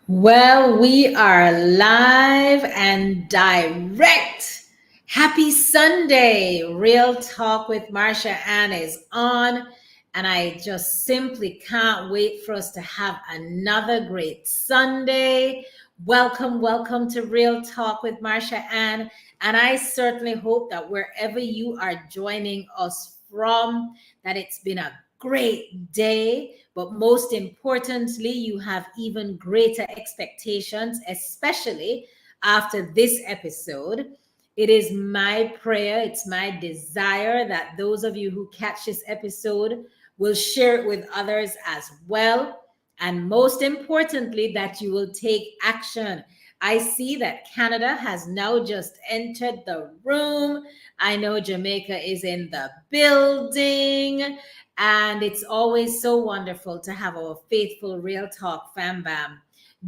Well, we are live and direct. Happy Sunday. Real Talk with Marsha-Ann is on. And I just simply can't wait for us to have another great Sunday. Welcome to Real Talk with Marsha-Ann. And I certainly hope that wherever you are joining us from, that it's been a great day, but most importantly, you have even greater expectations, especially after this episode. It is my prayer, it's my desire that those of you who catch this episode will share it with others as well. And most importantly, that you will take action. I see that Canada has now just entered the room. I know Jamaica is in the building. And it's always so wonderful to have our faithful Real Talk fam bam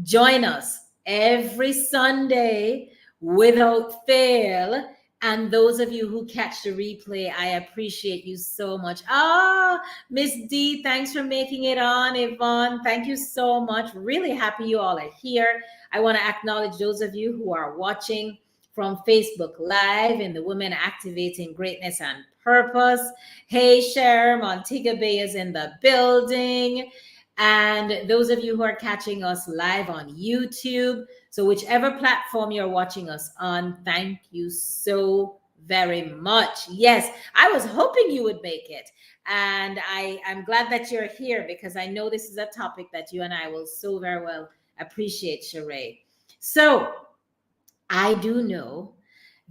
join us every Sunday without fail. And those of you who catch the replay, I appreciate you so much. Oh, Miss D, thanks for making it on. Yvonne, thank you so much. Really happy you all are here. I want to acknowledge those of you who are watching from Facebook Live in the Women Activating Greatness and Purpose. Hey, Cher, Montego Bay is in the building. And those of you who are catching us live on YouTube, so whichever platform you're watching us on, thank you so very much. Yes, I was hoping you would make it. And I'm glad that you're here because I know this is a topic that you and I will so very well appreciate, Sheree. So I do know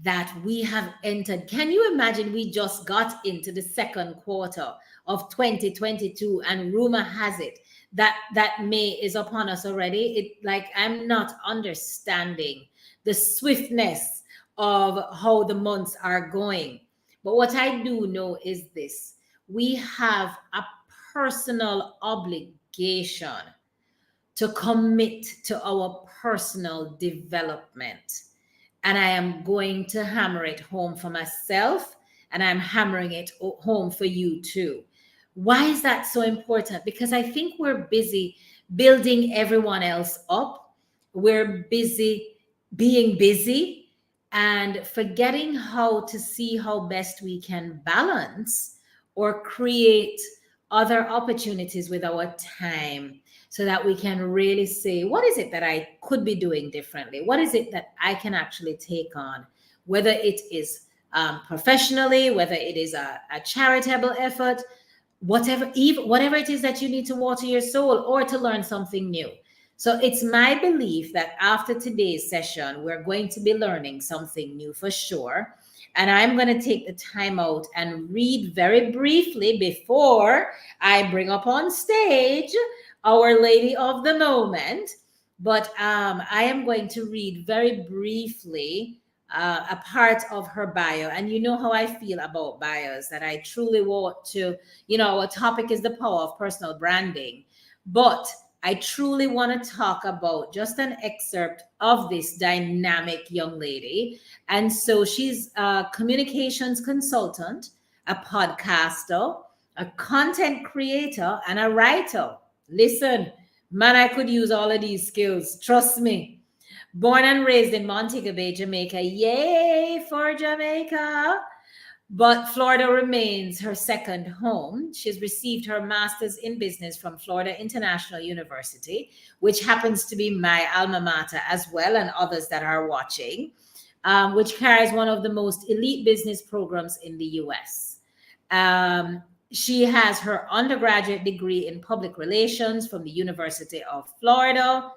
that we have entered. Can you imagine we just got into the second quarter of 2022 and rumor has it that May is upon us already? It like I'm not understanding the swiftness of how the months are going. But what I do know is this. We have a personal obligation to commit to our personal development. And I am going to hammer it home for myself, and I'm hammering it home for you too. Why is that so important? Because I think we're busy building everyone else up. We're busy being busy and forgetting how to see how best we can balance or create other opportunities with our time so that we can really say, what is it that I could be doing differently? What is it that I can actually take on? Whether it is professionally, whether it is a charitable effort, whatever it is that you need to water your soul or to learn something new. So it's my belief that after today's session, we're going to be learning something new for sure. And I'm going to take the time out and read very briefly before I bring up on stage our lady of the moment. But I am going to read very briefly a part of her bio. And you know how I feel about bios, that I truly want to, our topic is the power of personal branding. But I truly want to talk about just an excerpt of this dynamic young lady. And so she's a communications consultant, a podcaster, a content creator, and a writer. Listen, man, I could use all of these skills. Trust me. Born and raised in Montego Bay, Jamaica. Yay for Jamaica. But Florida remains her second home. She's received her master's in business from Florida International University, which happens to be my alma mater as well, and others that are watching, which carries one of the most elite business programs in the US. She has her undergraduate degree in public relations from the University of Florida.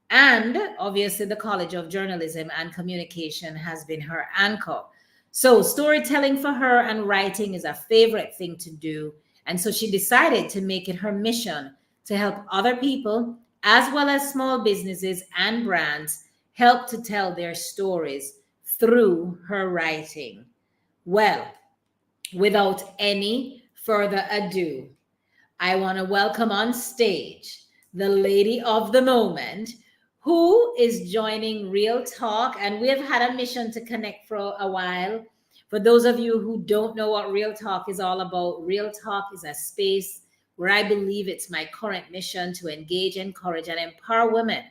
And obviously, the College of Journalism and Communication has been her anchor. So, storytelling for her and writing is a favorite thing to do. And so, she decided to make it her mission to help other people, as well as small businesses and brands, help to tell their stories through her writing. Well, without any further ado, I want to welcome on stage the lady of the moment who is joining Real Talk. And we have had a mission to connect for a while. For those of you who don't know what Real Talk is all about, Real Talk is a space where I believe it's my current mission to engage, encourage, and empower women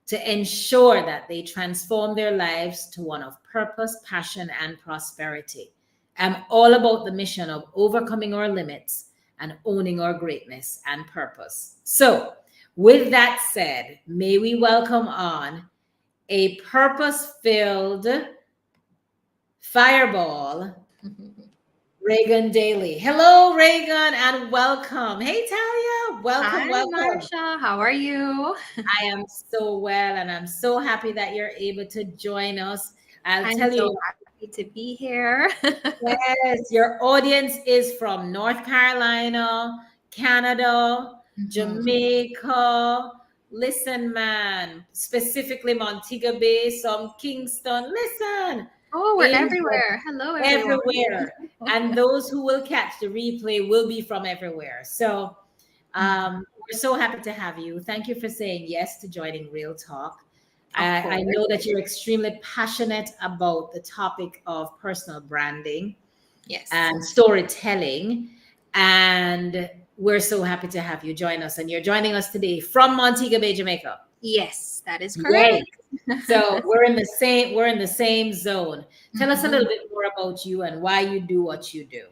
to ensure that they transform their lives to one of purpose, passion, and prosperity. I'm all about the mission of overcoming our limits and owning our greatness and purpose. So, with that said, may we welcome on a purpose filled fireball, Raegan Daley. Hello, Raegan, and welcome. Hey, Talia. Welcome, Hi, welcome. Marsha. How are you? I am so well, and I'm so happy that you're able to join us. I'll I'm tell so you, happy to be here. yes, your audience is from North Carolina, Canada, Mhm. Jamaica. Listen, man, specifically Montego Bay, some Kingston. Listen, Oh, we're Asia, everywhere. Hello, everyone. everywhere. And those who will catch the replay will be from everywhere. So we're so happy to have you. Thank you for saying yes to joining Real Talk. Of I course. know that you're extremely passionate about the topic of personal branding Yes. and storytelling. And we're so happy to have you join us. And you're joining us today from Montego Bay, Jamaica. Yes, that is Yay. correct. So we're in the same zone. Tell us a little bit more about you and why you do what you do.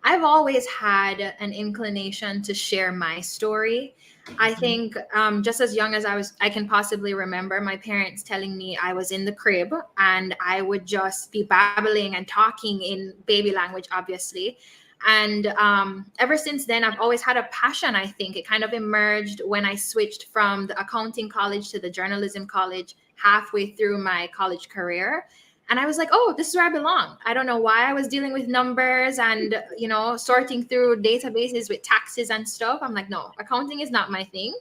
I've always had an inclination to share my story. I think just as young as I can possibly remember, my parents telling me I was in the crib and I would just be babbling and talking in baby language, obviously. And ever since then, I've always had a passion. I think it kind of emerged when I switched from the accounting college to the journalism college halfway through my college career. And I was like, oh, this is where I belong. I don't know why I was dealing with numbers and, sorting through databases with taxes and stuff. I'm like, no, accounting is not my thing.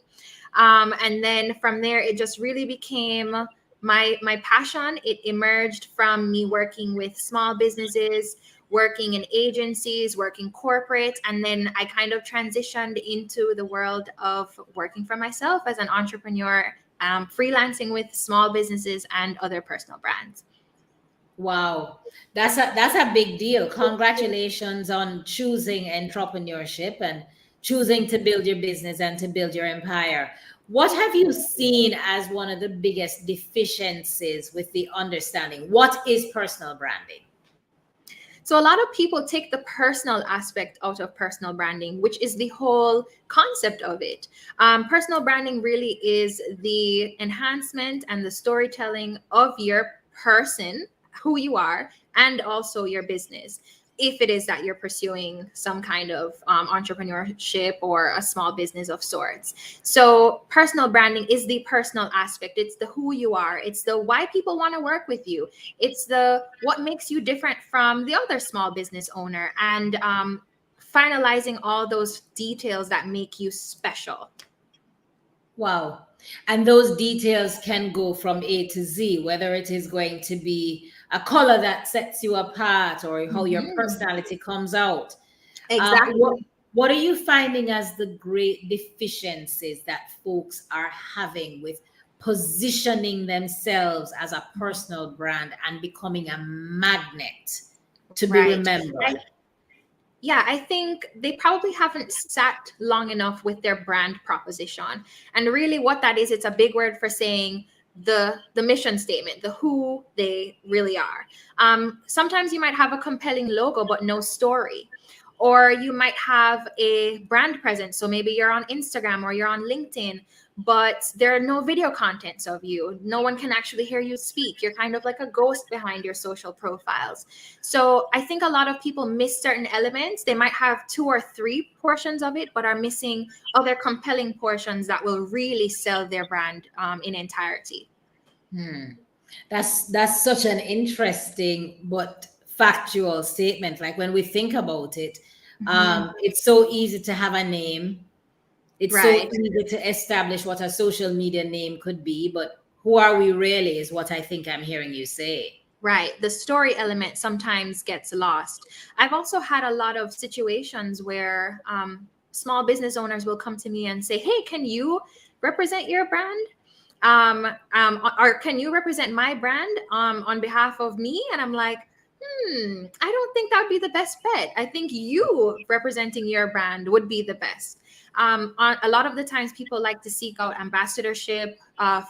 And then from there, it just really became my passion. It emerged from me working with small businesses, working in agencies, working corporate. And then I kind of transitioned into the world of working for myself as an entrepreneur, freelancing with small businesses and other personal brands. Wow. That's a big deal. Congratulations on choosing entrepreneurship and choosing to build your business and to build your empire. What have you seen as one of the biggest deficiencies with the understanding? What is personal branding? So a lot of people take the personal aspect out of personal branding, which is the whole concept of it. Personal branding really is the enhancement and the storytelling of your person, who you are, and also your business. If it is that you're pursuing some kind of entrepreneurship or a small business of sorts. So, personal branding is the personal aspect. It's the who you are. It's the why people want to work with you. It's the what makes you different from the other small business owner, and finalizing all those details that make you special. Wow. And those details can go from A to Z, whether it is going to be a color that sets you apart or how your Mhm. personality comes out. What, Exactly. what are you finding as the great deficiencies that folks are having with positioning themselves as a personal brand and becoming a magnet to be Right. remembered? I think they probably haven't sat long enough with their brand proposition. And really what that is, it's a big word for saying the mission statement, the who they really are. Sometimes you might have a compelling logo, but no story. Or you might have a brand presence. So maybe you're on Instagram or you're on LinkedIn, but there are no video contents of you. No one can actually hear you speak. You're kind of like a ghost behind your social profiles. So I think a lot of people miss certain elements. They might have 2 or 3 portions of it, but are missing other compelling portions that will really sell their brand in entirety. Hmm. That's such an interesting but factual statement. Like when we think about it, Mhm. it's so easy to have a name. It's so Right. easy to establish what a social media name could be, but who are we really is what I think I'm hearing you say. Right. The story element sometimes gets lost. I've also had a lot of situations where small business owners will come to me and say, hey, can you represent your brand? Or can you represent my brand on behalf of me? And I'm like, I don't think that would be the best bet. I think you representing your brand would be the best. A lot of the times people like to seek out ambassadorship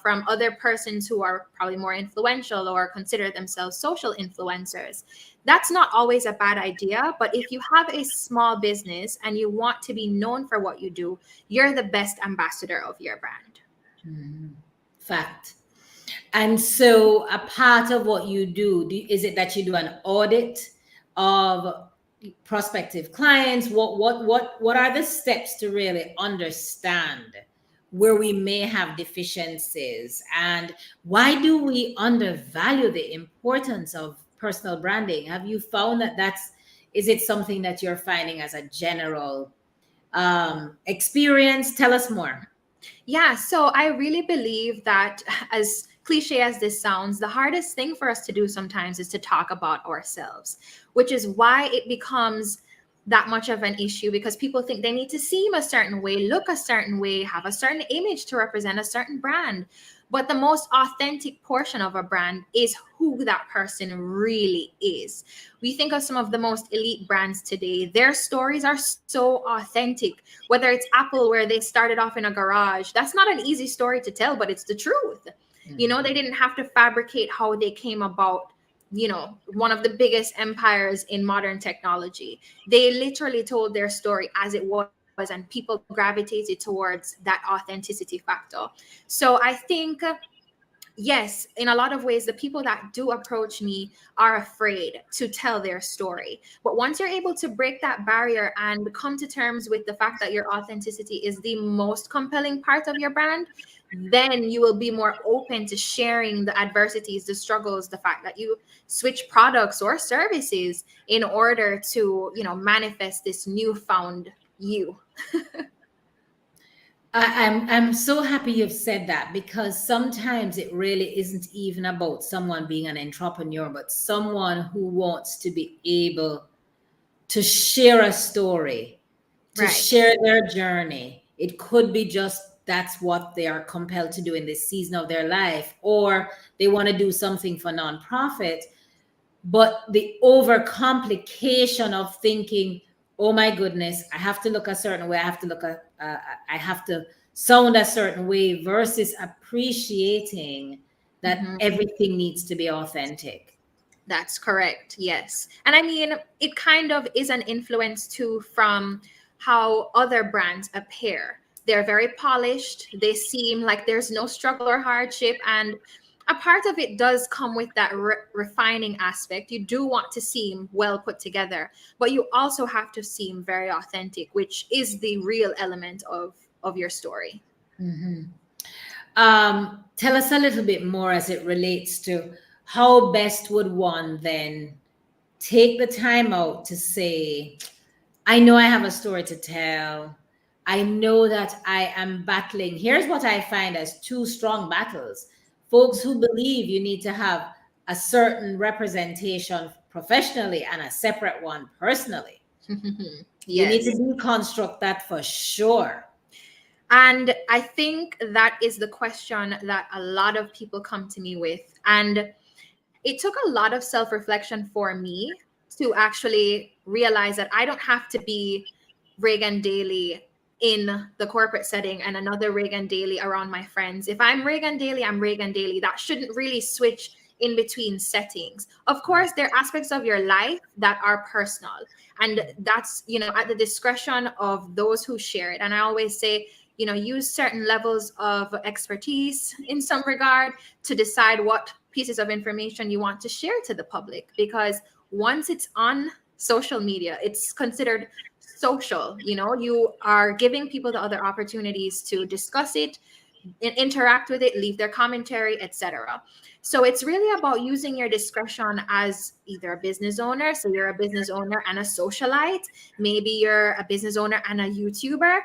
from other persons who are probably more influential or consider themselves social influencers. That's not always a bad idea, but if you have a small business and you want to be known for what you do, you're the best ambassador of your brand. Fact. And so a part of what you do, is it that you do an audit of prospective clients? What are the steps to really understand where we may have deficiencies, and why do we undervalue the importance of personal branding? Have you found that is it something that you're finding as a general experience? Tell us more. Yeah, so I really believe that, as cliche as this sounds, the hardest thing for us to do sometimes is to talk about ourselves, which is why it becomes that much of an issue, because people think they need to seem a certain way, look a certain way, have a certain image to represent a certain brand. But the most authentic portion of a brand is who that person really is. We think of some of the most elite brands today, their stories are so authentic. Whether it's Apple, where they started off in a garage, that's not an easy story to tell, but it's the truth. You know, they didn't have to fabricate how they came about, you know, one of the biggest empires in modern technology. They literally told their story as it was, and people gravitated towards that authenticity factor. So I think, yes, in a lot of ways, the people that do approach me are afraid to tell their story. But once you're able to break that barrier and come to terms with the fact that your authenticity is the most compelling part of your brand, then you will be more open to sharing the adversities, the struggles, the fact that you switch products or services in order to, you know, manifest this newfound you. I'm so happy you've said that, because sometimes it really isn't even about someone being an entrepreneur, but someone who wants to be able to share a story, to Right. share their journey. It could be just that's what they are compelled to do in this season of their life, or they want to do something for nonprofit. But the overcomplication of thinking, oh my goodness, I have to look a certain way, I have to sound a certain way, versus appreciating that Mhm. everything needs to be authentic. That's correct. Yes. And I mean, it kind of is an influence too from how other brands appear. They're very polished. They seem like there's no struggle or hardship. And a part of it does come with that refining aspect. You do want to seem well put together, but you also have to seem very authentic, which is the real element of your story. Mhm. Tell us a little bit more as it relates to how best would one then take the time out to say, I know I have a story to tell. I know that I am battling. Here's what I find as two strong battles: folks who believe you need to have a certain representation professionally and a separate one personally. You need to Yes. deconstruct that for sure. And I think that is the question that a lot of people come to me with. And it took a lot of self reflection for me to actually realize that I don't have to be Raegan Daley in the corporate setting and another Raegan Daley around my friends. If I'm Raegan Daley, I'm Raegan Daley. That shouldn't really switch in between settings. Of course, there are aspects of your life that are personal, and that's, you know, at the discretion of those who share it. And I always say, you know, use certain levels of expertise in some regard to decide what pieces of information you want to share to the public, because once it's on social media, it's considered social. You know, you are giving people the other opportunities to discuss it, interact with it, leave their commentary, etc. So it's really about using your discretion as either a business owner. So you're a business owner and a socialite. Maybe you're a business owner and a YouTuber.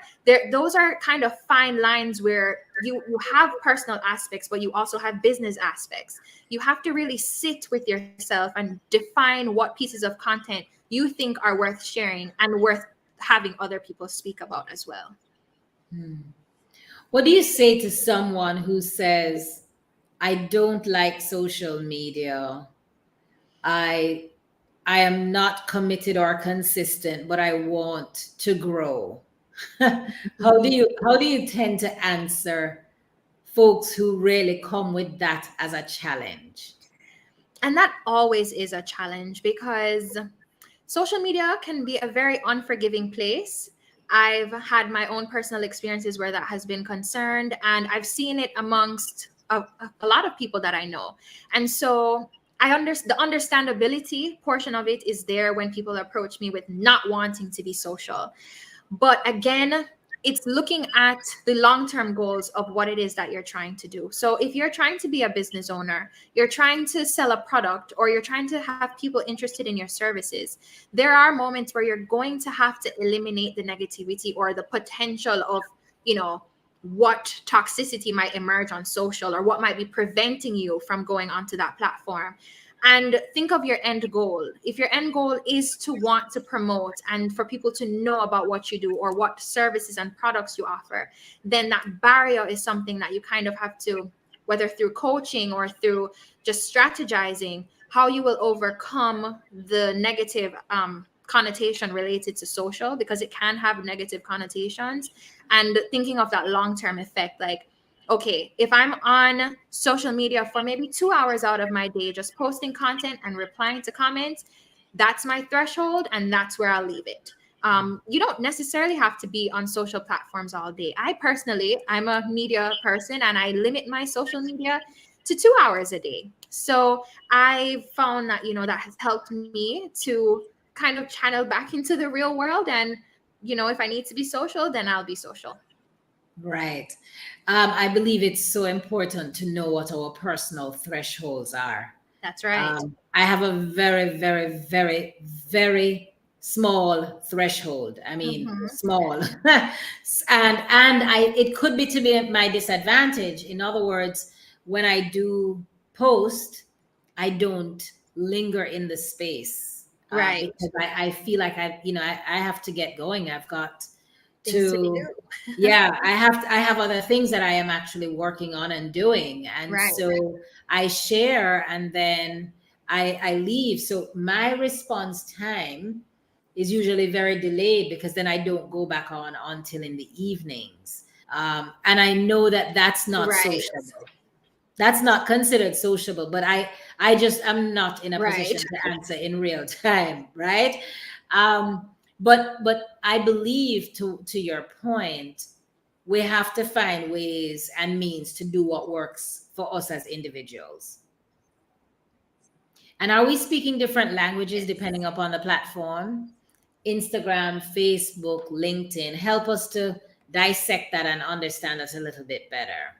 Those are kind of fine lines where you have personal aspects, but you also have business aspects. You have to really sit with yourself and define what pieces of content you think are worth sharing and worth having other people speak about as well. What do you say to someone who says, I don't like social media. I I am not committed or consistent, but I want to grow. How do you tend to answer folks who really come with that as a challenge? And that always is a challenge because social media can be a very unforgiving place. I've had my own personal experiences where that has been concerned, and I've seen it amongst a lot of people that I know. And so the understandability portion of it is there when people approach me with not wanting to be social. But again, it's looking at the long-term goals of what it is that you're trying to do. So if you're trying to be a business owner, you're trying to sell a product, or you're trying to have people interested in your services, there are moments where you're going to have to eliminate the negativity or the potential of, what toxicity might emerge on social, or what might be preventing you from going onto that platform. And think of your end goal. If your end goal is to want to promote and for people to know about what you do or what services and products you offer, then that barrier is something that you kind of have to, whether through coaching or through just strategizing, how you will overcome the negative connotation related to social, because it can have negative connotations. And thinking of that long-term effect, like, okay, if I'm on social media for maybe 2 hours out of my day, just posting content and replying to comments, that's my threshold, and that's where I'll leave it. You don't necessarily have to be on social platforms all day. I'm a media person, and I limit my social media to 2 hours a day. So I found that, that has helped me to kind of channel back into the real world. And, if I need to be social, then I'll be social. Right. I believe it's so important to know what our personal thresholds are. That's right. I have a very, very, very, very small threshold. I mean, small, and it could be to be my disadvantage. In other words, when I do post, I don't linger in the space, Right. because I feel like I have to get going. I've got Things to be to, yeah, I have other things that I am actually working on and doing. And Right. so I share, and then I leave. So my response time is usually very delayed, because then I don't go back on until in the evenings. And I know that that's not Right. sociable. That's not considered sociable, but I just am not in a Right. position to answer in real time, right? But I believe, to your point, we have to find ways and means to do what works for us as individuals. And are we speaking different languages depending upon the platform? Instagram, Facebook, LinkedIn, help us to dissect that and understand us a little bit better.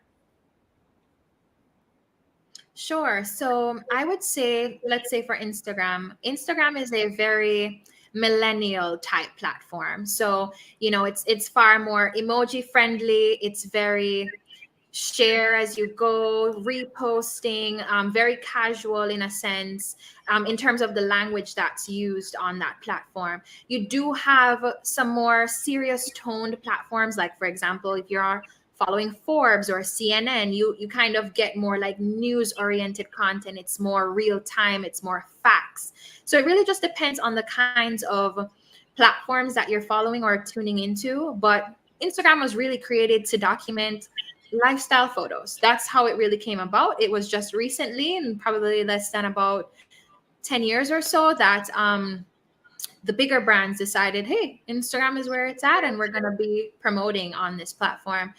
Sure. So I would say, let's say for Instagram is a very millennial type platform. So, it's far more emoji friendly. It's very share as you go, reposting, very casual in a sense, in terms of the language that's used on that platform. You do have some more serious toned platforms, like, for example, if you're following Forbes or CNN, you kind of get more like news oriented content. It's more real time, it's more facts. So it really just depends on the kinds of platforms that you're following or tuning into. But Instagram was really created to document lifestyle photos. That's how it really came about. It was just recently, and probably less than about 10 years or so, that the bigger brands decided, hey, Instagram is where it's at, and we're going to be promoting on this platform.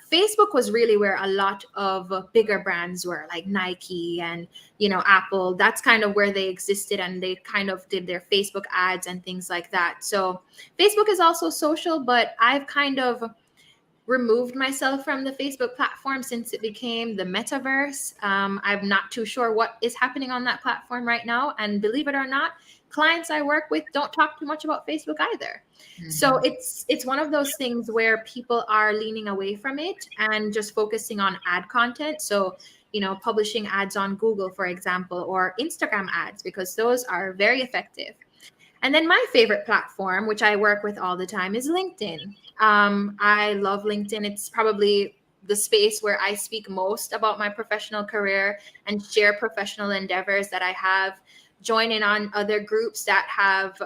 Facebook was really where a lot of bigger brands were, like Nike and, Apple. That's kind of where they existed, and they kind of did their Facebook ads and things like that. So Facebook is also social, but I've kind of removed myself from the Facebook platform since it became the metaverse. I'm not too sure what is happening on that platform right now. And believe it or not, clients I work with don't talk too much about Facebook either. So it's one of those things where people are leaning away from it and just focusing on ad content. So, publishing ads on Google, for example, or Instagram ads, because those are very effective. And then my favorite platform, which I work with all the time, is LinkedIn. I love LinkedIn. It's probably the space where I speak most about my professional career and share professional endeavors that I have, join in on other groups that have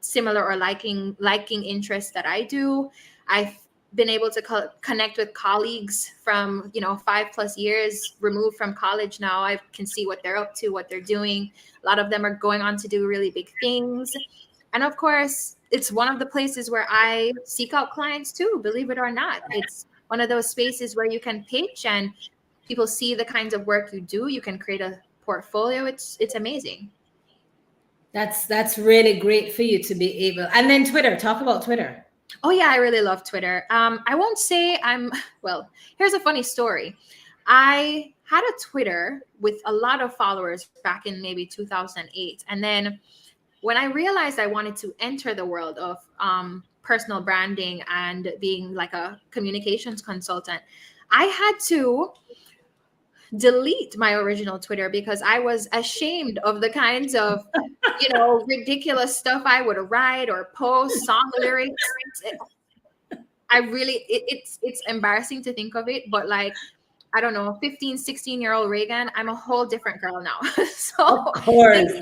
similar or liking interests that I do. I've been able to connect with colleagues from 5+ years removed from college. Now I can see what they're up to, what they're doing. A lot of them are going on to do really big things. And of course, it's one of the places where I seek out clients too, believe it or not. It's one of those spaces where you can pitch and people see the kinds of work you do. You can create a portfolio. It's amazing. That's really great for you to be able. And then Twitter, talk about Twitter. Oh yeah, I really love Twitter. I won't say well, here's a funny story. I had a Twitter with a lot of followers back in maybe 2008. And then when I realized I wanted to enter the world of personal branding and being like a communications consultant, I had to delete my original Twitter because I was ashamed of the kinds of, ridiculous stuff I would write or post, song lyrics. It's embarrassing to think of it, but like, I don't know, 15, 16-year-old Raegan, I'm a whole different girl now. So Of course.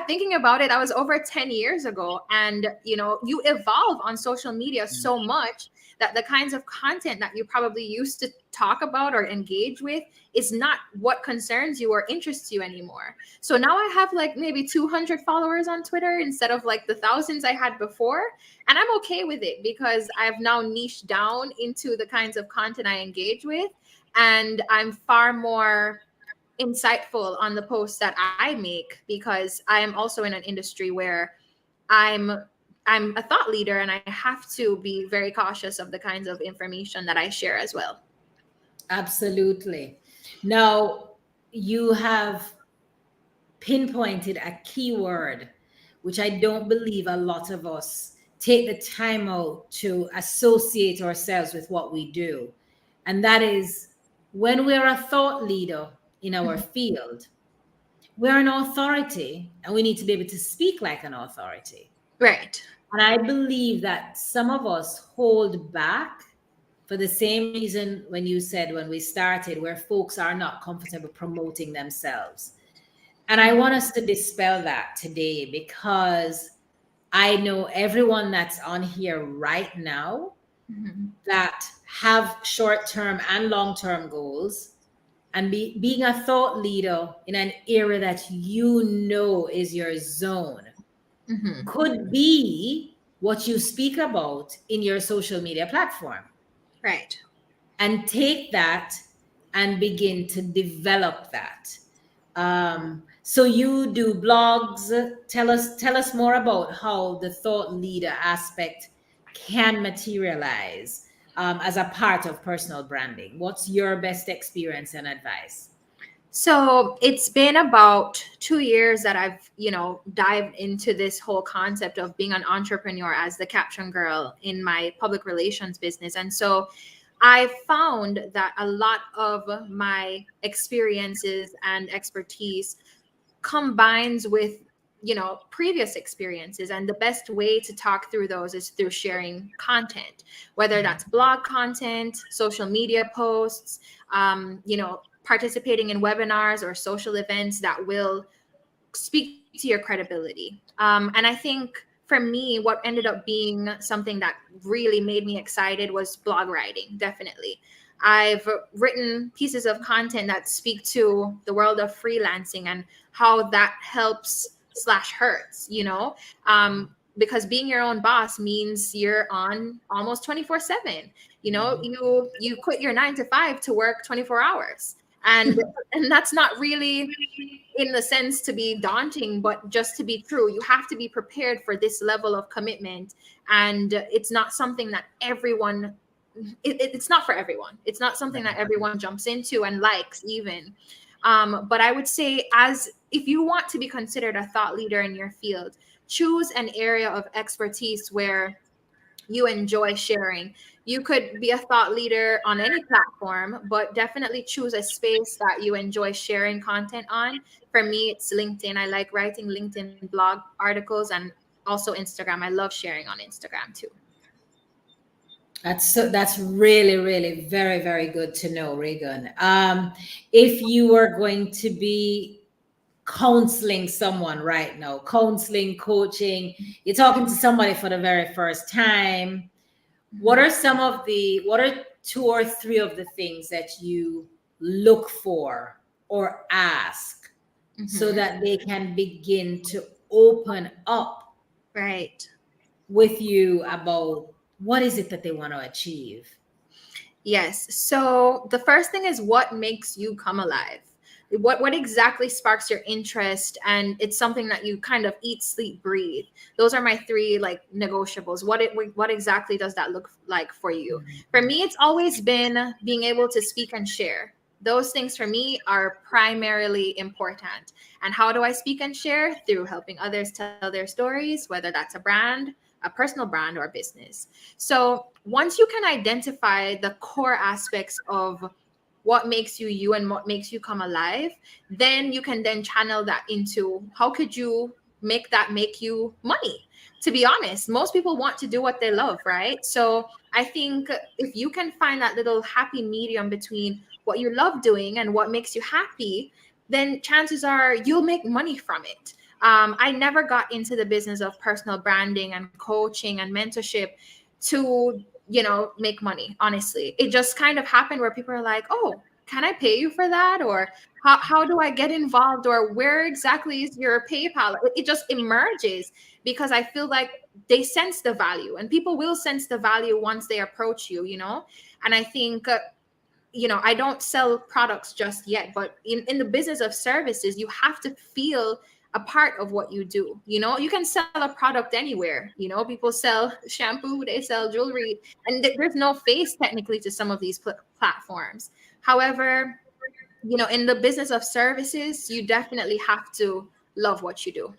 thinking about it, that was over 10 years ago. And, you evolve on social media so much that the kinds of content that you probably used to talk about or engage with is not what concerns you or interests you anymore. So now I have like maybe 200 followers on Twitter instead of like the thousands I had before. And I'm okay with it because I've now niched down into the kinds of content I engage with. And I'm far more insightful on the posts that I make because I am also in an industry where I'm a thought leader and I have to be very cautious of the kinds of information that I share as well. Absolutely. Now, you have pinpointed a key word, which I don't believe a lot of us take the time out to associate ourselves with what we do. And that is when we're a thought leader in our field, we're an authority and we need to be able to speak like an authority. Right. And I believe that some of us hold back for the same reason when you said when we started, where folks are not comfortable promoting themselves. And I want us to dispel that today because I know everyone that's on here right now that have short-term and long-term goals, and being a thought leader in an area that is your zone could be what you speak about in your social media platform. Right. And take that and begin to develop that. So you do blogs. Tell us more about how the thought leader aspect can materialize as a part of personal branding. What's your best experience and advice? So it's been about 2 years that I've, dived into this whole concept of being an entrepreneur as the Caption Girl in my public relations business. And so I found that a lot of my experiences and expertise combines with previous experiences, and the best way to talk through those is through sharing content, whether that's blog content, social media posts, participating in webinars or social events that will speak to your credibility. And I think for me, what ended up being something that really made me excited was blog writing. Definitely. I've written pieces of content that speak to the world of freelancing and how that helps / hurts, because being your own boss means you're on almost 24/7. You quit your 9 to 5 to work 24 hours. And that's not really in the sense to be daunting, but just to be true. You have to be prepared for this level of commitment. And it's not something that everyone, it's not for everyone. It's not something that everyone jumps into and likes even. But I would say, if you want to be considered a thought leader in your field, choose an area of expertise where you enjoy sharing. You could be a thought leader on any platform, but definitely choose a space that you enjoy sharing content on. For me, it's LinkedIn. I like writing LinkedIn blog articles, and also Instagram. I love sharing on Instagram too. That's really, really very, very good to know, Raegan. If you were going to be counseling someone right now, counseling, coaching, you're talking to somebody for the very first time, what are two or three of the things that you look for or ask so Mhm. that they can begin to open up Right. with you about what is it that they want to achieve? Yes. So the first thing is what makes you come alive? What exactly sparks your interest, and it's something that you kind of eat, sleep, breathe. Those are my three like negotiables. What exactly does that look like for you? For me, it's always been being able to speak and share. Those things for me are primarily important. And how do I speak and share? Through helping others tell their stories, whether that's a brand, a personal brand, or a business. So once you can identify the core aspects of what makes you you and what makes you come alive, then you can then channel that into how could you make that make you money. To be honest, most people want to do what they love, right? So I think if you can find that little happy medium between what you love doing and what makes you happy, then chances are you'll make money from it. I never got into the business of personal branding and coaching and mentorship to, make money. Honestly, it just kind of happened where people are like, oh, can I pay you for that? Or how do I get involved? Or where exactly is your PayPal? It just emerges because I feel like they sense the value, and people will sense the value once they approach you. And I think I don't sell products just yet, but in the business of services, you have to feel a part of what you do. You can sell a product anywhere. People sell shampoo, they sell jewelry, and there's no face technically to some of these platforms. However, in the business of services, you definitely have to love what you do.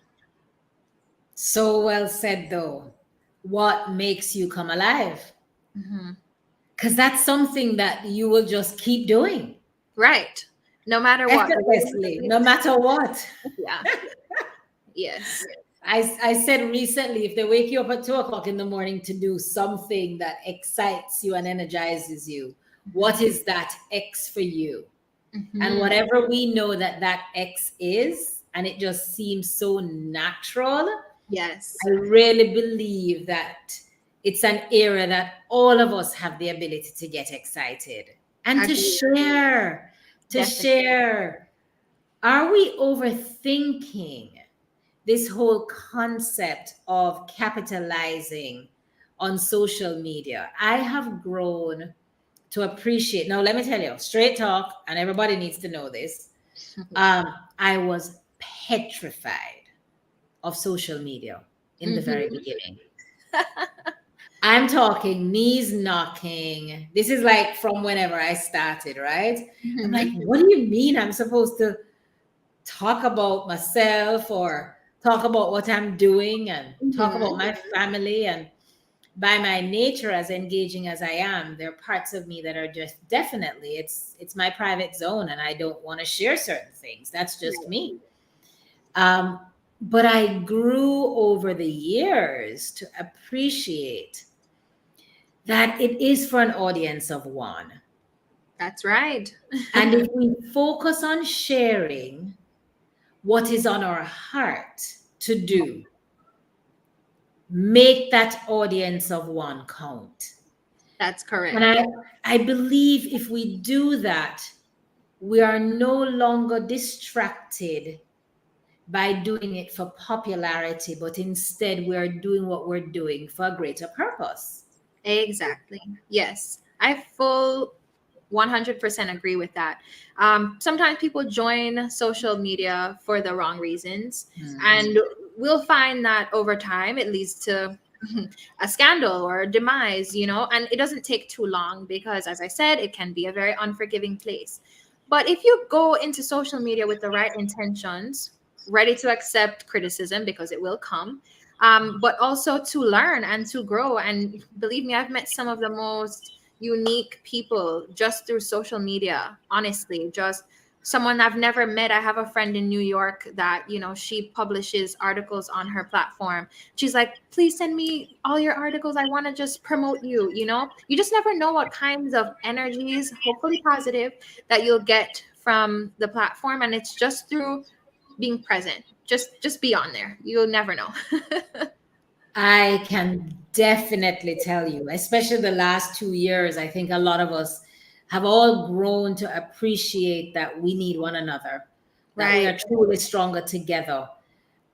So well said, though. What makes you come alive? Mhm. Because that's something that you will just keep doing Right. No matter what. effortlessly, no matter what. Yeah. Yes. I said recently, if they wake you up at 2 o'clock in the morning to do something that excites you and energizes you, what Mhm. is that X for you? And Mhm. whatever we know that that X is, and it just seems so natural, Yes. I really believe that it's an area that all of us have the ability to get excited and to Agree. share. To Definitely. share. Are we overthinking this whole concept of capitalizing on social media? I have grown to appreciate. Now, let me tell you, straight talk, and everybody needs to know this. I was petrified of social media in the very Mhm. beginning. I'm talking knees knocking. This is like from whenever I started, right? I'm like, Mhm. what do you mean I'm supposed to talk about myself or talk about what I'm doing and talk about Mhm. my family? And by my nature, as engaging as I am, there are parts of me that are just definitely it's my private zone, and I don't want to share certain things. That's just Right. me. Um, but I grew over the years to appreciate that it is for an audience of one. That's right. And if we focus on sharing what is on our heart to do, make that audience of one count. That's And correct. I believe if we do that, we are no longer distracted by doing it for popularity, but instead we are doing what we're doing for a greater purpose. Exactly. Yes. I full 100% agree with that. Sometimes people join social media for the wrong reasons, and Mhm. we'll find that over time it leads to a scandal or a demise, and it doesn't take too long because, as I said, it can be a very unforgiving place. But if you go into social media with the right intentions, ready to accept criticism because it will come, but also to learn and to grow. And believe me, I've met some of the most unique people just through social media. Honestly, just someone I've never met. I have a friend in New York that, she publishes articles on her platform. She's like, please send me all your articles. I want to just promote you. You just never know what kinds of energies, hopefully positive, that you'll get from the platform. And it's just through being present. Just be on there. You'll never know. I can definitely tell you, especially the last 2 years, I think a lot of us have all grown to appreciate that we need one another, that we are Right. truly stronger together.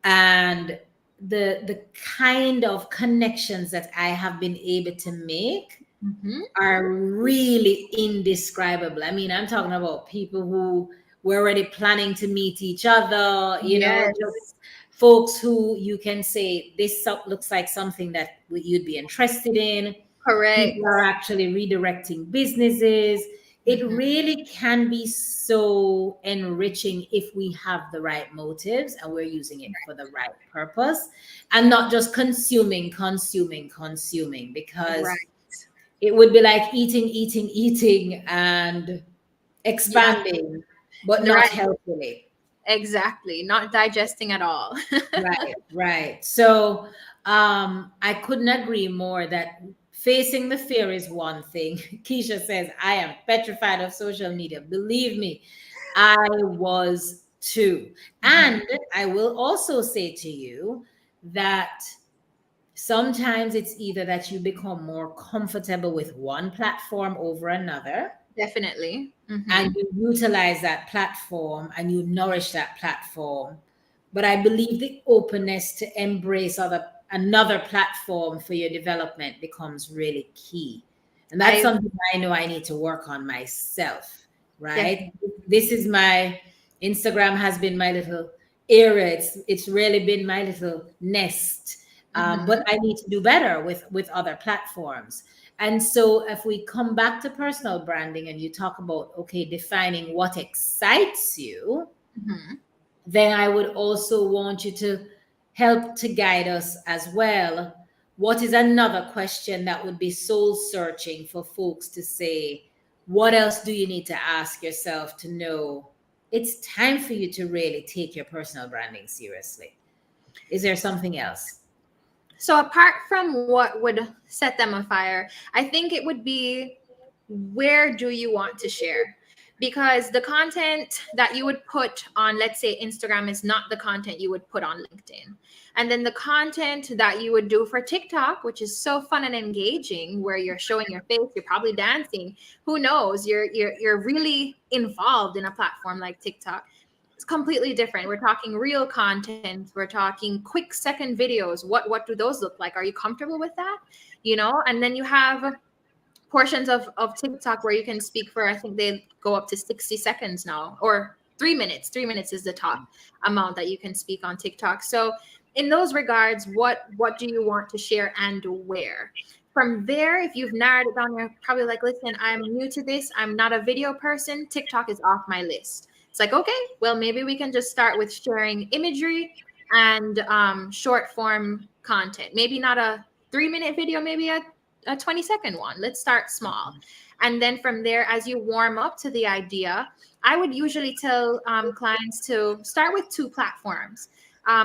And the kind of connections that I have been able to make Mm-hmm. are really indescribable. I mean, I'm talking about people who were already planning to meet each other, just Yes. folks who you can say, this looks like something that you'd be interested in. People Correct. are actually redirecting businesses. It Mm-hmm. really can be so enriching if we have the right motives and we're using it for the right purpose and not just consuming, because Right. it would be like eating, and Yeah. expanding, but not Right. healthily. Exactly. Not digesting at all. Right, right. So I couldn't agree more that facing the fear is one thing. Keisha says, I am petrified of social media. Believe me, I was too. Mhm. And I will also say to you that sometimes it's either that you become more comfortable with one platform over another, Definitely. and Mm-hmm. you utilize that platform and you nourish that platform. But I believe the openness to embrace another platform for your development becomes really key. And that's I something I know I need to work on myself, right? definitely. This is my Instagram has been my little area. It's really been my little nest. But Mm-hmm. I need to do better with other platforms. And so, if we come back to personal branding and you talk about, okay, defining what excites you, Mm-hmm. then I would also want you to help to guide us as well. What is another question that would be soul searching for folks to say, what else do you need to ask yourself to know it's time for you to really take your personal branding seriously? Is there something else? So apart from what would set them afire, I think it would be, where do you want to share? Because the content that you would put on, let's say, Instagram is not the content you would put on LinkedIn. And then the content that you would do for TikTok, which is so fun and engaging, where you're showing your face, you're probably dancing, who knows, you're really involved in a platform like TikTok. It's completely different. We're talking real content. We're talking quick second videos. What do those look like? Are you comfortable with that? And then you have portions of TikTok where you can speak for, I think they go up to 60 seconds now, or 3 minutes. 3 minutes is the top amount that you can speak on TikTok. So in those regards, what do you want to share and where? From there, if you've narrowed it down, you're probably like, listen, I'm new to this. I'm not a video person. TikTok is off my list. It's like, okay, well, maybe we can just start with sharing imagery and short form content. Maybe not a 3 minute video, maybe a 20-second one. Let's start small. And then from there, as you warm up to the idea, I would usually tell clients to start with two platforms.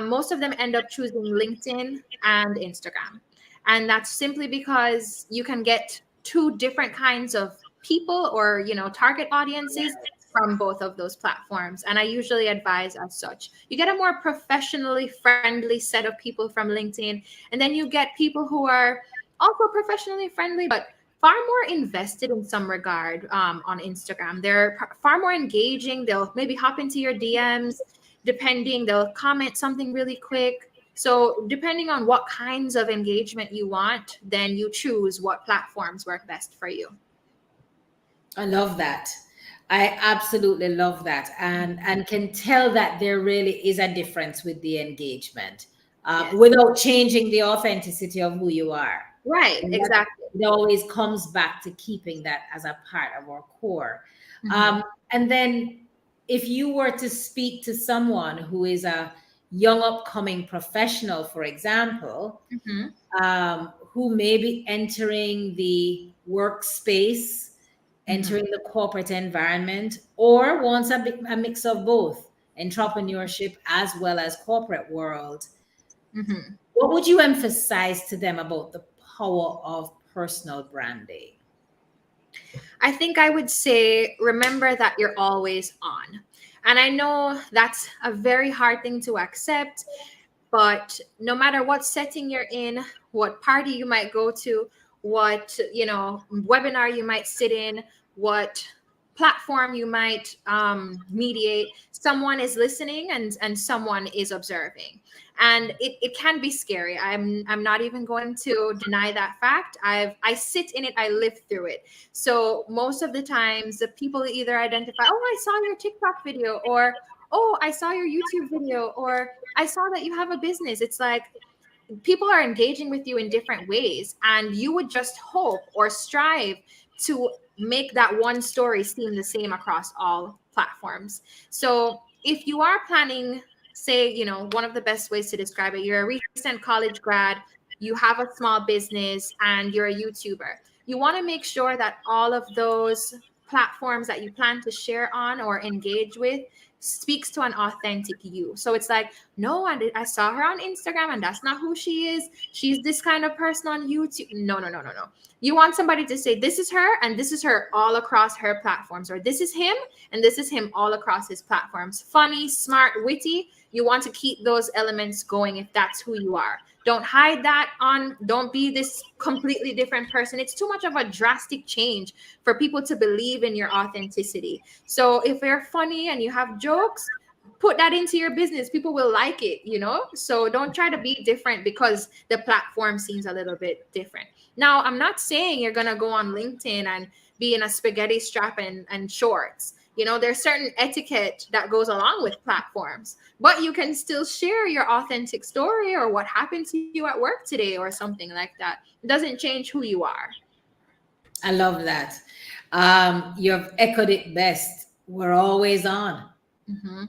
Most of them end up choosing LinkedIn and Instagram. And that's simply because you can get two different kinds of people, or target audiences, from both of those platforms. And I usually advise as such. You get a more professionally friendly set of people from LinkedIn, and then you get people who are also professionally friendly, but far more invested in some regard on Instagram. They're far more engaging. They'll maybe hop into your DMs, depending, they'll comment something really quick. So depending on what kinds of engagement you want, then you choose what platforms work best for you. I love that. I absolutely love that, and can tell that there really is a difference with the engagement, Yes. without changing the authenticity of who you are. Right. And that Exactly. it always comes back to keeping that as a part of our core. Mm-hmm. Um, and then, if you were to speak to someone who is a young upcoming professional, for example, Mm-hmm. who may be entering the workspace, Mm-hmm. entering the corporate environment, or wants a mix of both entrepreneurship as well as corporate world, Mm-hmm. what would you emphasize to them about the power of personal branding? I think I would say, remember that you're always on. And I know that's a very hard thing to accept, But no matter what setting you're in, what party you might go to, what, webinar you might sit in, what platform you might mediate, someone is listening and someone is observing. And it can be scary. I'm not even going to deny that fact. I sit in it, I live through it. So most of the times the people either identify, oh, I saw your TikTok video, or oh, I saw your YouTube video, or I saw that you have a business. It's like people are engaging with you in different ways, and you would just hope or strive to make that one story seem the same across all platforms. So if you are planning, say, one of the best ways to describe it, you're a recent college grad, you have a small business, and you're a YouTuber. You want to make sure that all of those platforms that you plan to share on or engage with speaks to an authentic you. So it's like, no, I saw her on Instagram and that's not who she is. She's this kind of person on YouTube. No, no, no, no, no. You want somebody to say, this is her and this is her all across her platforms, or this is him and this is him all across his platforms. Funny, smart, witty. You want to keep those elements going if that's who you are. Don't hide that don't be this completely different person. It's too much of a drastic change for people to believe in your authenticity. So if you're funny and you have jokes, put that into your business. People will like it, So don't try to be different because the platform seems a little bit different. Now, I'm not saying you're going to go on LinkedIn and be in a spaghetti strap and shorts. There's certain etiquette that goes along with platforms, but you can still share your authentic story or what happened to you at work today or something like that. It doesn't change who you are. I love that. You've echoed it best. We're always on. Mm-hmm.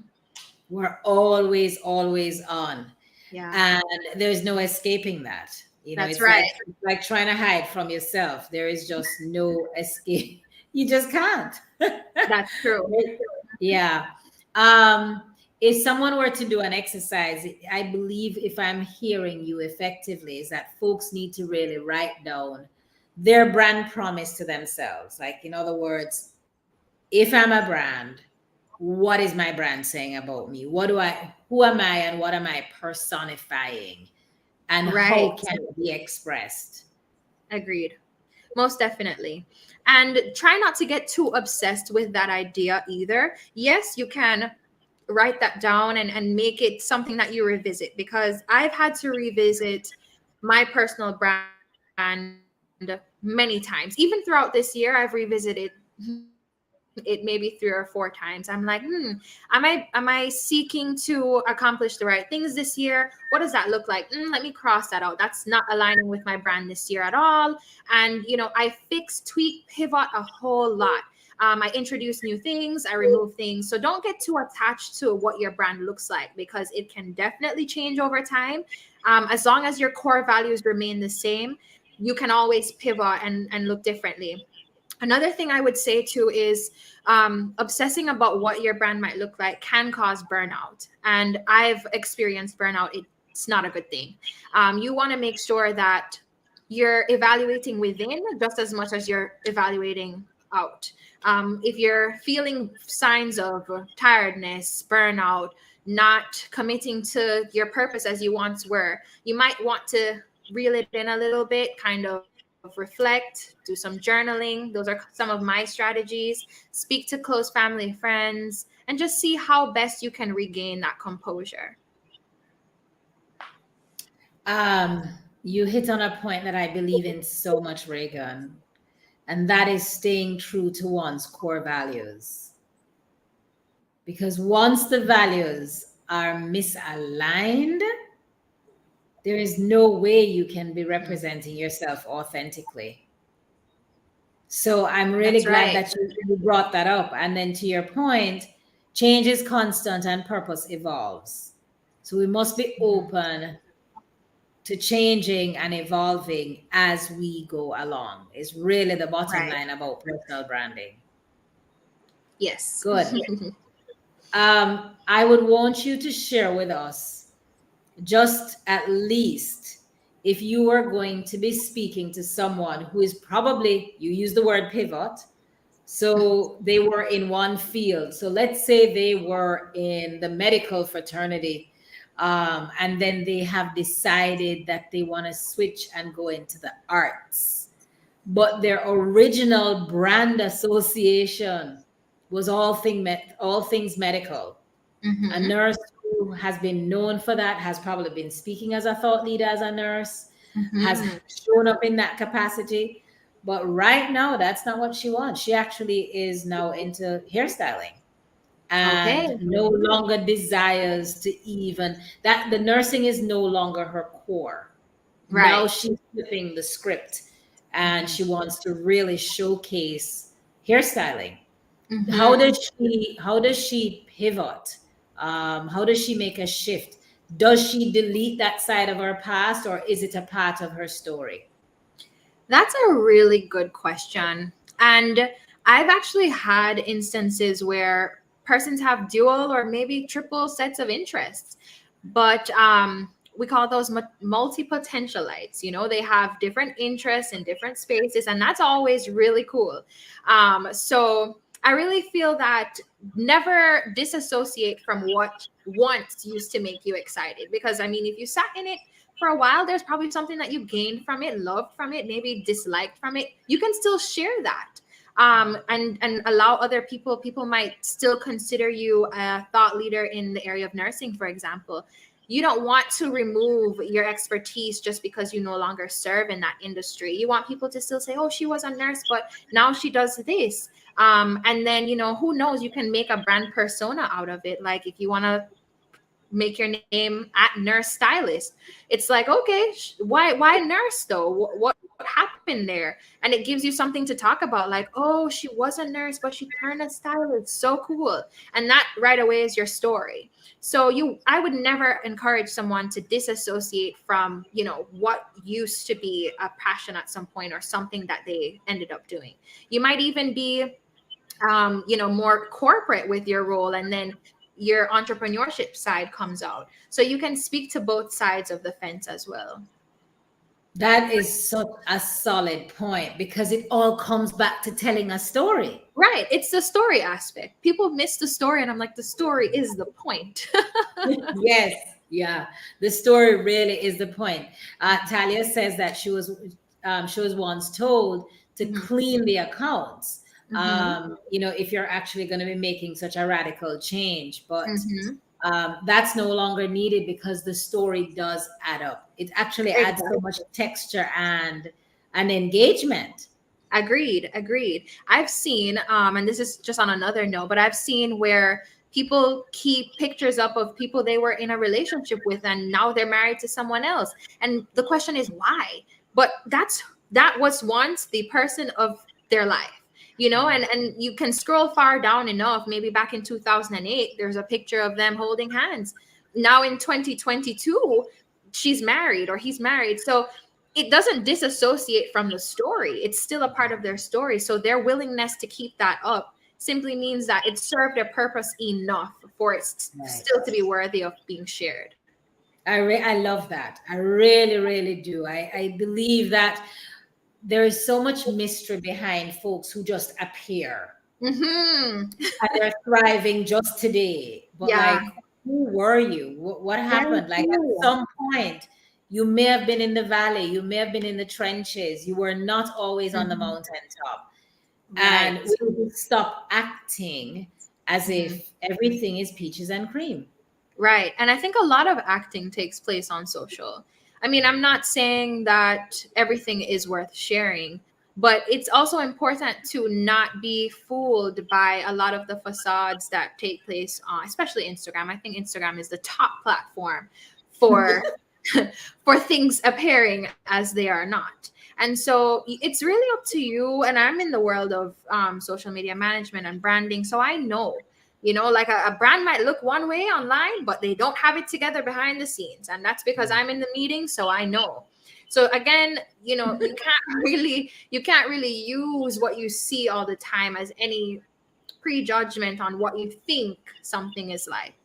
We're always on. Yeah. And there's no escaping that. That's it's right. like trying to hide from yourself. There is just no escape. You just can't. That's true. Yeah. If someone were to do an exercise, I believe, if I'm hearing you effectively, is that folks need to really write down their brand promise to themselves. Like, in other words, if I'm a brand, what is my brand saying about me? Who am I and what am I personifying? And how can it be expressed? Agreed. Most definitely. And try not to get too obsessed with that idea either. Yes, you can write that down and make it something that you revisit, because I've had to revisit my personal brand many times. Even throughout this year, I've revisited it maybe 3 or 4 times. I'm like, am I seeking to accomplish the right things this year? What does that look like? Let me cross that out. That's not aligning with my brand this year at all. And I fix, tweak, pivot a whole lot. I introduce new things, I remove things. So don't get too attached to what your brand looks like, because it can definitely change over time. As long as your core values remain the same, you can always pivot and look differently. Another thing I would say too is obsessing about what your brand might look like can cause burnout. And I've experienced burnout. It's not a good thing. You want to make sure that you're evaluating within just as much as you're evaluating out. If you're feeling signs of tiredness, burnout, not committing to your purpose as you once were, you might want to reel it in a little bit, kind of reflect, do some journaling. Those are some of my strategies. Speak to close family, friends, and just see how best you can regain that composure. You hit on a point that I believe in so much, Raegan, and that is staying true to one's core values. Because once the values are misaligned, there is no way you can be representing yourself authentically. So I'm really glad that you brought that up. And then to your point, change is constant and purpose evolves. So we must be open to changing and evolving as we go along. Is really the bottom line about personal branding. Yes. Good. I would want you to share with us, just at least, if you were going to be speaking to someone who is probably, you use the word pivot, so they were in one field. So let's say they were in the medical fraternity, And then they have decided that they want to switch and go into the arts. But their original brand association was all things medical. A Mm-hmm. nurse who has been known for that has probably been speaking as a thought leader as a nurse, has Mm-hmm. shown up in that capacity. But right now, that's not what she wants. She actually is now into hairstyling Okay. and no longer desires to even that the nursing is no longer her core. Now Right. she's flipping the script and Mm-hmm. she wants to really showcase hairstyling. Mm-hmm. How does she pivot? How does she make a shift? Does she delete that side of her past or is it a part of her story? That's a really good question. And I've actually had instances where persons have dual or maybe triple sets of interests, but we call those multi potentialites. You know, they have different interests in different spaces, and that's always really cool. So I really feel that never disassociate from what once used to make you excited. Because I mean, if you sat in it for a while, there's probably something that you gained from it, loved from it, maybe disliked from it. You can still share that. And allow other people might still consider you a thought leader in the area of nursing, for example. You don't want to remove your expertise just because you no longer serve in that industry. You want people to still say, oh, she was a nurse, but now she does this. And then, you know, who knows, you can make a brand persona out of it. Like if you want to make your name at nurse stylist, it's like, okay, why nurse though? What happened there? And it gives you something to talk about, like, oh, she was a nurse but she turned a stylist, so cool. And that right away is your story. So I would never encourage someone to disassociate from, you know, what used to be a passion at some point or something that they ended up doing. You might even be you know, more corporate with your role, and then your entrepreneurship side comes out. So you can speak to both sides of the fence as well. That is such a solid point because it all comes back to telling a story. Right. It's the story aspect. People miss the story, and I'm like, the story is the point. Yes, yeah. The story really is the point. Talia says that she was once told to Mhm. clean the accounts. Mhm. You know, if you're actually going to be making such a radical change, but Mhm. that's no longer needed because the story does add up. It actually adds so much Exactly. texture and engagement. Agreed, agreed. I've seen, and this is just on another note, but I've seen where people keep pictures up of people they were in a relationship with, and now they're married to someone else. And the question is why? But that was once the person of their life, you know. And you can scroll far down enough. Maybe back in 2008, there's a picture of them holding hands. Now in 2022, she's married or he's married. So it doesn't disassociate from the story. It's still a part of their story. So their willingness to keep that up simply means that it served a purpose enough for it Right. still to be worthy of being shared. I love that. I really, really do. I believe that there is so much mystery behind folks who just appear Hmm. and they're thriving just today. But Yeah, like, who were you? What very happened? Like at true. some point, you may have been in the valley, you may have been in the trenches. You were not always on the Mhm. mountaintop. And Right. we need to stop acting as Mhm. if everything is peaches and cream. Right. And I think a lot of acting takes place on social. I mean, I'm not saying that everything is worth sharing, but it's also important to not be fooled by a lot of the facades that take place on, especially Instagram. I think Instagram is the top platform for for things appearing as they are not. And so it's really up to you. And I'm in the world of social media management and branding, so I know, you know, like a brand might look one way online, but they don't have it together behind the scenes. And that's because I'm in the meeting, so I know. So again, you know, you can't really use what you see all the time as any prejudgment on what you think something is like.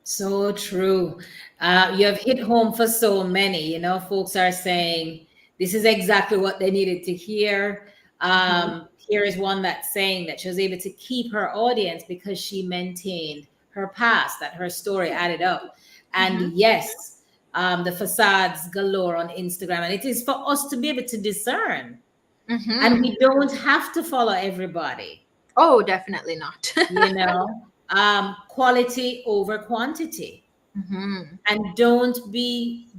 So true. You have hit home for so many. You know, folks are saying this is exactly what they needed to hear. Mhm. Here is one that's saying that she was able to keep her audience because she maintained her past, that her story added up. And yes, the facades galore on Instagram. And it is for us to be able to discern. And we don't have to follow everybody, Oh, definitely not. you know, quality over quantity. Mm-hmm. And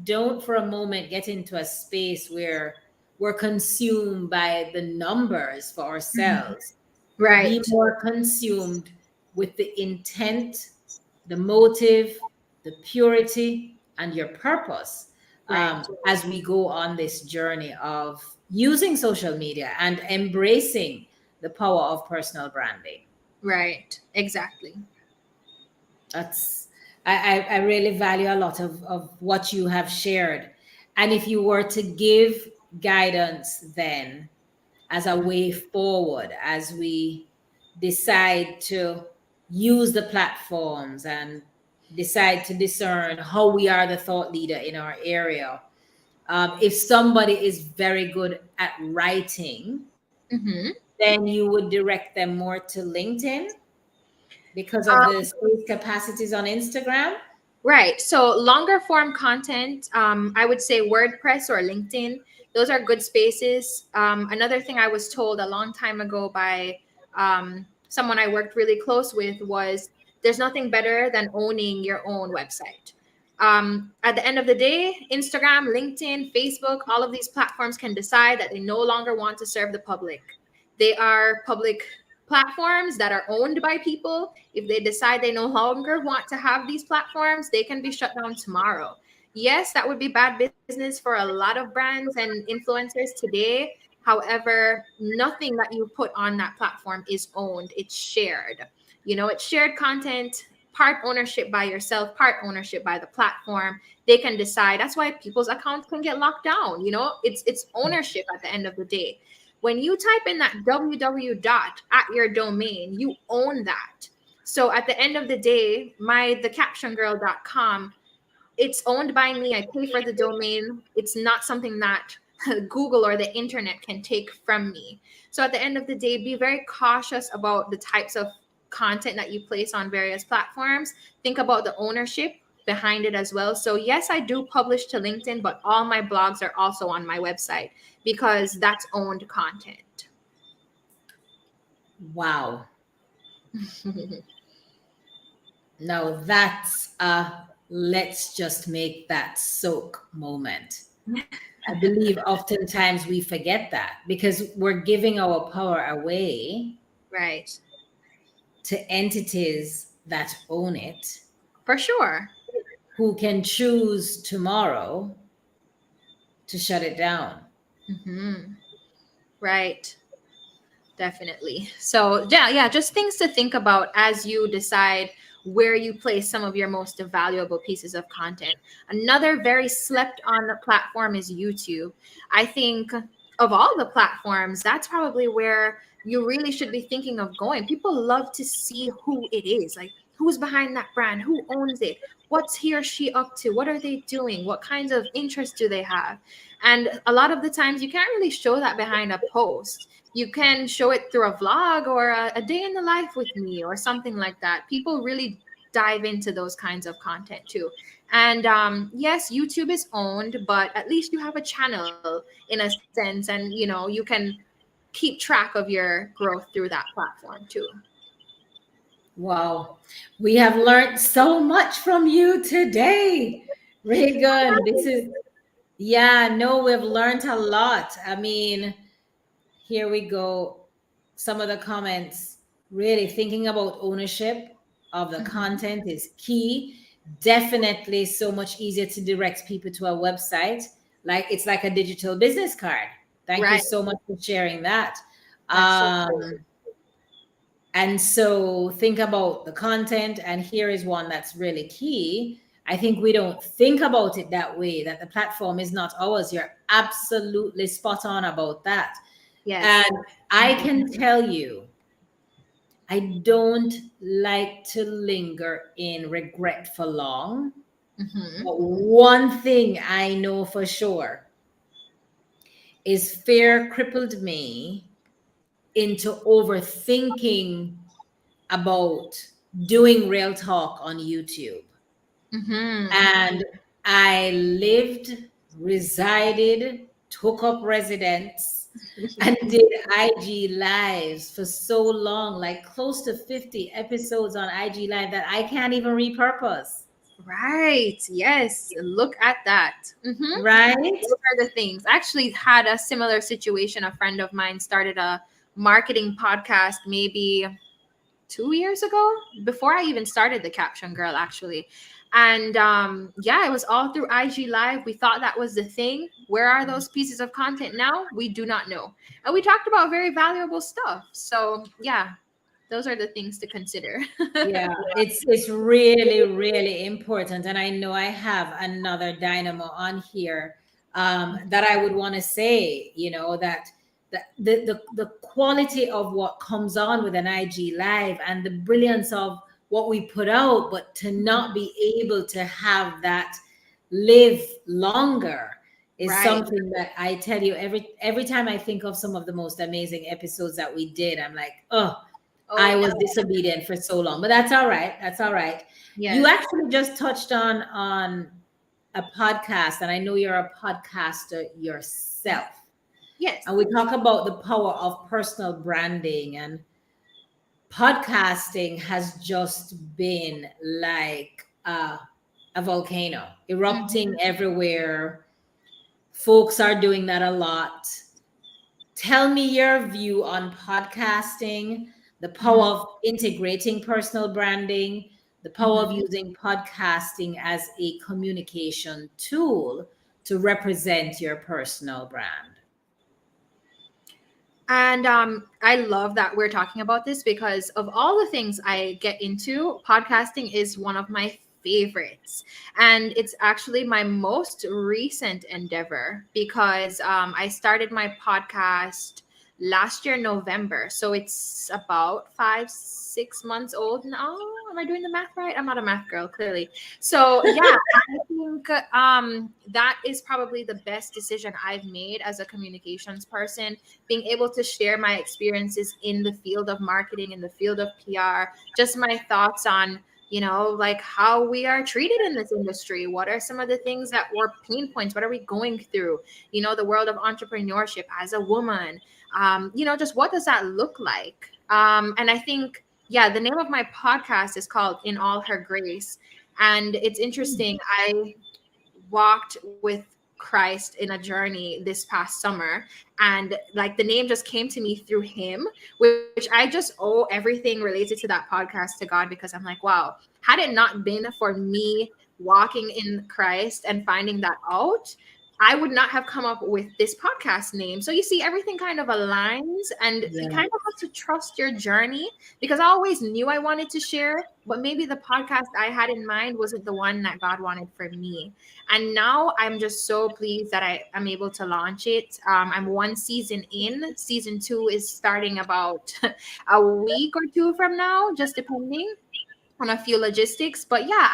don't for a moment get into a space where we're consumed by the numbers for ourselves. Be Right. more consumed with the intent, the motive, the purity, and your purpose, Right. as we go on this journey of using social media and embracing the power of personal branding. Right. Exactly. That's I really value a lot of what you have shared. And if you were to give guidance then as a way forward, as we decide to use the platforms and decide to discern how we are the thought leader in our area. If somebody is very good at writing, Mm-hmm. then you would direct them more to LinkedIn because of the space capacities on Instagram. Right. So longer form content, I would say WordPress or LinkedIn. Those are good spaces. Another thing I was told a long time ago by someone I worked really close with was there's nothing better than owning your own website. At the end of the day, Instagram, LinkedIn, Facebook, all of these platforms can decide that they no longer want to serve the public. They are public platforms that are owned by people. If they decide they no longer want to have these platforms, they can be shut down tomorrow. Yes, that would be bad business for a lot of brands and influencers today. However, nothing that you put on that platform is owned, it's shared. It's shared content, part ownership by yourself, part ownership by the platform. They can decide. That's why people's accounts can get locked down. It's ownership at the end of the day. When you type in that www dot at your domain, you own that. So at the end of the day, my thecaptiongirl.com, it's owned by me. I pay for the domain. It's not something that Google or the internet can take from me. So at the end of the day, be very cautious about the types of content that you place on various platforms. Think about the ownership behind it as well. So yes, I do publish to LinkedIn, but all my blogs are also on my website because that's owned content. Wow. Now that's a let's just make that soak moment. I believe oftentimes we forget that because we're giving our power away Right. to entities that own it, For sure. who can choose tomorrow to shut it down. Mm-hmm. Right. Definitely. So yeah, just things to think about as you decide where you place some of your most valuable pieces of content. Another very slept on platform is YouTube. I think of all the platforms, that's probably where you really should be thinking of going. People love to see who it is, like who's behind that brand, who owns it, what's he or she up to, what are they doing, what kinds of interests do they have. And a lot of the times you can't really show that behind a post. You can show it through a vlog or a day in the life with me or something like that. People really dive into those kinds of content too. And yes, YouTube is owned, but at least you have a channel in a sense, and you can keep track of your growth through that platform too. Wow. We have learned so much from you today, Reagan. Yeah, no, we've learned a lot. I mean, here we go. Some of the comments really thinking about ownership of the Mhm. content is key. Definitely so much easier to direct people to a website. Like it's like a digital business card. Thank you Right. so much for sharing that. That's so true. And so think about the content. And here is one that's really key. I think we don't think about it that way, that the platform is not ours. You're absolutely spot on about that. Yes. And I can tell you, I don't like to linger in regret for long. Hmm. But one thing I know for sure is fear crippled me into overthinking about doing Real Talk on YouTube. Mm-hmm. And I lived, resided, took up residence, and did IG lives for so long, like close to 50 episodes on IG live that I can't even repurpose. Right. Yes. Look at that. Mm-hmm. Right? Those are the things. I actually had a similar situation. A friend of mine started a marketing podcast maybe 2 years ago, before I even started the Caption Girl, actually. And yeah, it was all through IG Live. We thought that was the thing. Where are those pieces of content now? We do not know. And we talked about very valuable stuff. So yeah, those are the things to consider. Yeah, it's really, really important. And I know I have another dynamo on here that I would want to say, that the quality of what comes on with an IG live and the brilliance of what we put out, but to not be able to have that live longer is Right. something that I tell you every time I think of some of the most amazing episodes that we did, I'm like, oh, Oh I was no. disobedient for so long, but that's all right. That's all right. You Yes. actually just touched on a podcast, and I know you're a podcaster yourself. Yes. And we talk about the power of personal branding, and podcasting has just been like a volcano erupting Mhm. everywhere. Folks are doing that a lot. Tell me your view on podcasting, the power Mhm. of integrating personal branding, the power of Mhm. using podcasting as a communication tool to represent your personal brand. And I love that we're talking about this because of all the things I get into, podcasting is one of my favorites. And it's actually my most recent endeavor because I started my podcast last year, November. So it's about 5, 6 months old now. Am I doing the math right? I'm not a math girl, clearly. So yeah, I think that is probably the best decision I've made as a communications person, being able to share my experiences in the field of marketing, in the field of PR, just my thoughts on, like how we are treated in this industry. What are some of the things that were pain points? What are we going through? The world of entrepreneurship as a woman. Just what does that look like? And I think, yeah, the name of my podcast is called In All Her Grace. And it's interesting. I walked with Christ in a journey this past summer. And like the name just came to me through him, which I just owe everything related to that podcast to God, because I'm like, wow, had it not been for me walking in Christ and finding that out, I would not have come up with this podcast name. So you see, everything kind of aligns, and you Yeah. kind of have to trust your journey, because I always knew I wanted to share, but maybe the podcast I had in mind wasn't the one that God wanted for me. And now I'm just so pleased that I am able to launch it. I'm one season in. Season two is starting about a week or two from now, just depending on a few logistics. But yeah,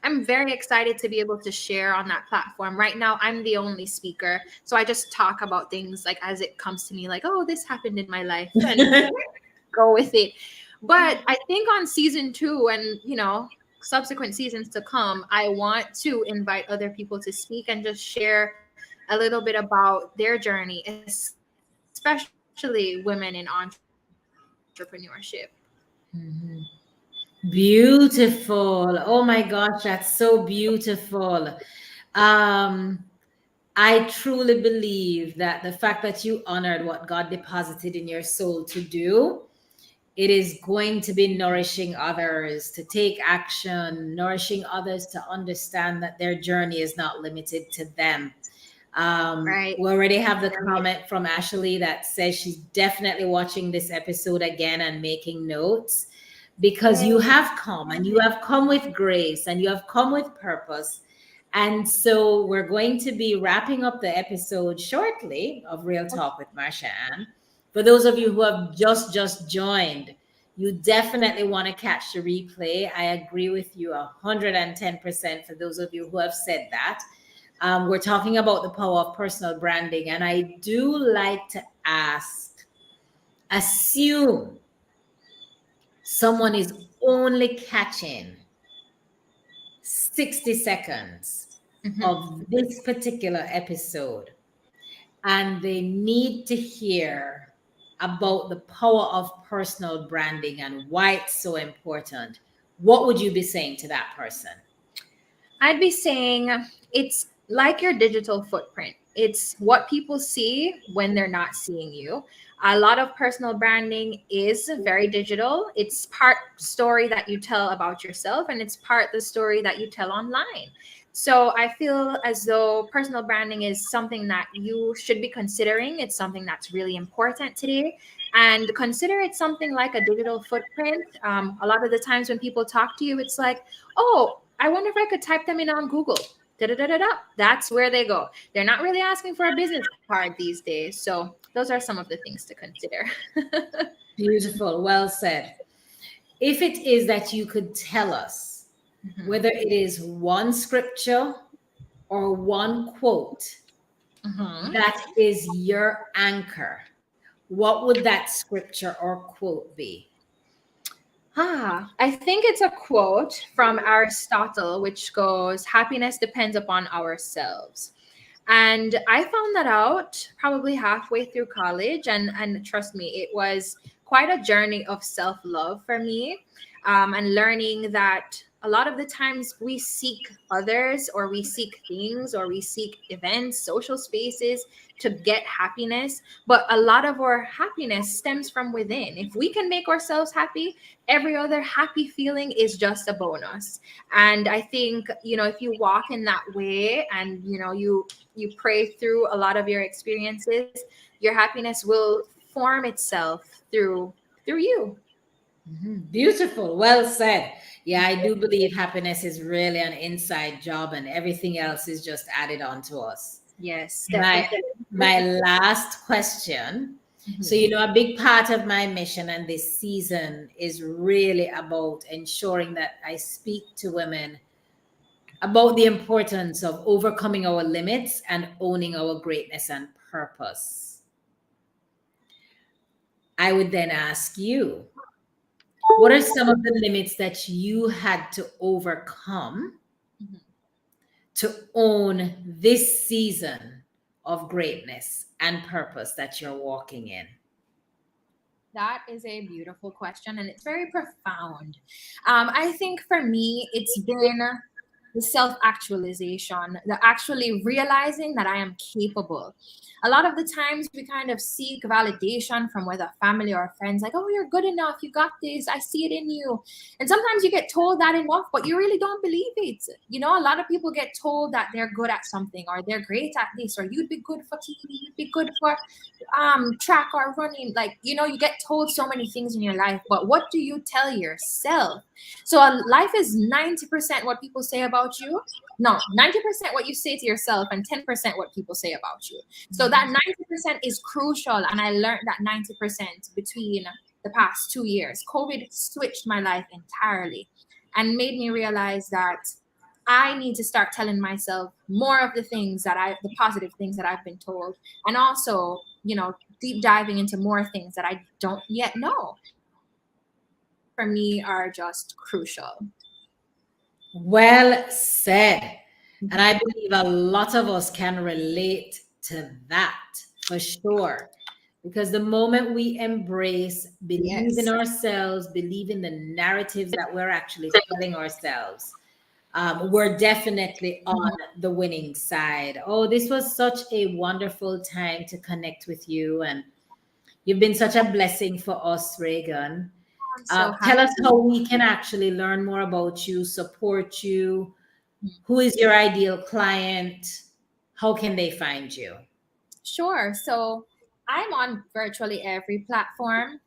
I'm very excited to be able to share on that platform. Right now I'm the only speaker, so I just talk about things like as it comes to me, like, oh, this happened in my life, and go with it. But I think on season two and, subsequent seasons to come, I want to invite other people to speak and just share a little bit about their journey, especially women in entrepreneurship. Mhm. Beautiful. Oh my gosh, that's so beautiful. Um, I truly believe that the fact that you honored what God deposited in your soul to do, it is going to be nourishing others to take action, nourishing others to understand that their journey is not limited to them. Right. We already have the comment from Ashley that says she's definitely watching this episode again and making notes, because you Yay. have come and you have come with grace and you have come with purpose. And so we're going to be wrapping up the episode shortly of Real Talk with Marsha-Ann. For those of you who have just joined, you definitely want to catch the replay. I agree with you 110% for those of you who have said that. We're talking about the power of personal branding. And I do like to ask, assume someone is only catching 60 seconds of this particular episode and they need to hear about the power of personal branding and why it's so important, what would you be saying to that person? I'd be saying it's like your digital footprint. It's what people see when they're not seeing you. A lot of personal branding is very digital. It's part story that you tell about yourself, and it's part the story that you tell online. So I feel as though personal branding is something that you should be considering. It's something that's really important today. And consider it something like a digital footprint. A lot of the times when people talk to you, it's like, oh, I wonder if I could type them in on Google. Da, da, da, da, da. That's where they go. They're not really asking for a business card these days. So those are some of the things to consider. Beautiful. Well said. If it is that you could tell us whether it is one scripture or one quote that is your anchor, what would that scripture or quote be? I think it's a quote from Aristotle, which goes, happiness depends upon ourselves. And I found that out probably halfway through college. And trust me, it was quite a journey of self-love for me, and learning that a lot of the times we seek others, or we seek things, or we seek events, social spaces to get happiness. But a lot of our happiness stems from within. If we can make ourselves happy, every other happy feeling is just a bonus. And I think, if you walk in that way, and you pray through a lot of your experiences, your happiness will form itself through you. Beautiful. Well said. Yeah, I do believe happiness is really an inside job and everything else is just added on to us. Yes, My, definitely. my last question. So, a big part of my mission and this season is really about ensuring that I speak to women about the importance of overcoming our limits and owning our greatness and purpose. I would then ask you, what are some of the limits that you had to overcome to own this season of greatness and purpose that you're walking in? That is a beautiful question, and it's very profound. I think for me, it's been the self-actualization, the actually realizing that I am capable. A lot of the times we kind of seek validation from whether family or friends, like, oh, you're good enough, you got this, I see it in you. And sometimes you get told that enough, but you really don't believe it. A lot of people get told that they're good at something, or they're great at this, or you'd be good for TV, you'd be good for track or running. Like, you get told so many things in your life, but what do you tell yourself? So life is 90% what people say about you. No, 90% what you say to yourself, and 10% what people say about you. So that 90% is crucial. And I learned that 90% between the past 2 years. COVID switched my life entirely and made me realize that I need to start telling myself more of the positive things that I've been told. And also, deep diving into more things that I don't yet know, for me, are just crucial. Well said. And I believe a lot of us can relate to that for sure. Because the moment we embrace, believe in ourselves, believe in the narratives that we're actually telling ourselves, we're definitely on the winning side. Oh, this was such a wonderful time to connect with you. And you've been such a blessing for us, Raegan. Tell us how we can actually learn more about you, support you. Who is your ideal client? How can they find you? Sure. So I'm on virtually every platform.